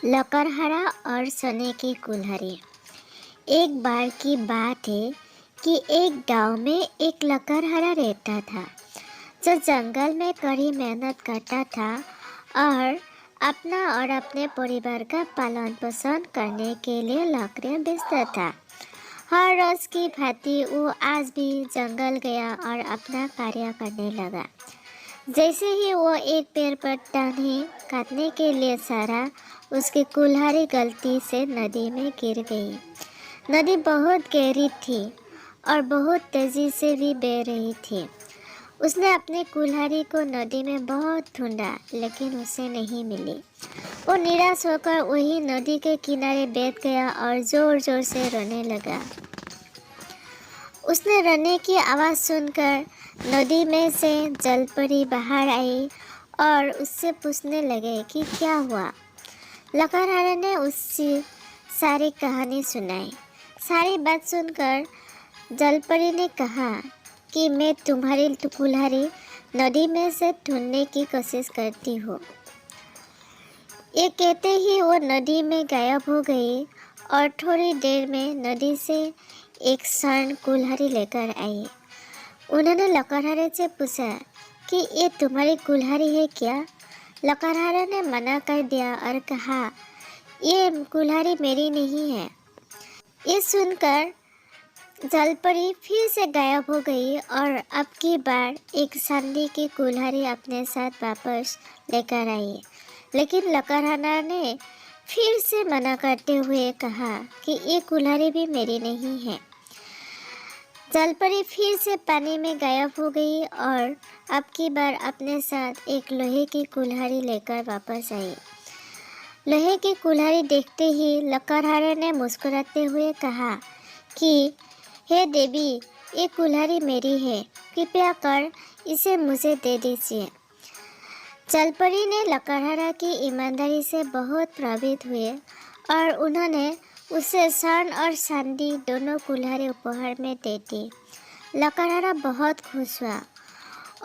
लकड़हारा और सोने की कुल्हाड़ी। एक बार की बात है कि एक गांव में एक लकड़हारा रहता था जो जंगल में कड़ी मेहनत करता था और अपना और अपने परिवार का पालन पोषण करने के लिए लकड़ियाँ बेचता था। हर रोज की भांति वो आज भी जंगल गया और अपना कार्य करने लगा। जैसे ही वो एक पेड़ पर टहनी काटने के लिए सरा, उसकी कुल्हाड़ी गलती से नदी में गिर गई। नदी बहुत गहरी थी और बहुत तेजी से भी बह रही थी। उसने अपनी कुल्हाड़ी को नदी में बहुत ढूंढा लेकिन उसे नहीं मिली। वो निराश होकर वही नदी के किनारे बैठ गया और जोर जोर से रोने लगा। उसने रोने की आवाज़ सुनकर नदी में से जलपरी बाहर आई और उससे पूछने लगे कि क्या हुआ। लकड़हारे ने उसकी सारी कहानी सुनाई। सारी बात सुनकर जलपरी ने कहा कि मैं तुम्हारी कुल्हाड़ी नदी में से ढूंढने की कोशिश करती हूँ। ये कहते ही वो नदी में गायब हो गई और थोड़ी देर में नदी से एक स्वर्ण कुल्हाड़ी लेकर आई। उन्होंने लकड़हारे से पूछा कि ये तुम्हारी कुल्हाड़ी है क्या? लकड़हारे ने मना कर दिया और कहा ये कुल्हाड़ी मेरी नहीं है। ये सुनकर जलपरी फिर से गायब हो गई और अब की बार एक चांदी की कुल्हाड़ी अपने साथ वापस लेकर आई। लेकिन लकड़हारा ने फिर से मना करते हुए कहा कि ये कुल्हाड़ी भी मेरी नहीं है। जलपरी फिर से पानी में गायब हो गई और अब की बार अपने साथ एक लोहे की कुल्हाड़ी लेकर वापस आई। लोहे की कुल्हाड़ी देखते ही लकड़हारे ने मुस्कुराते हुए कहा कि हे देवी, ये कुल्हाड़ी मेरी है, कृपया कर इसे मुझे दे दीजिए। जलपरी ने लकड़हारा की ईमानदारी से बहुत प्रभावित हुए और उन्होंने उसे स्वर्ण और चांदी दोनों कुल्हाड़ी उपहार में दे दी। लकड़हारा बहुत खुश हुआ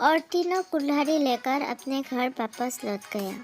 और तीनों कुल्हाड़ी लेकर अपने घर वापस लौट गया।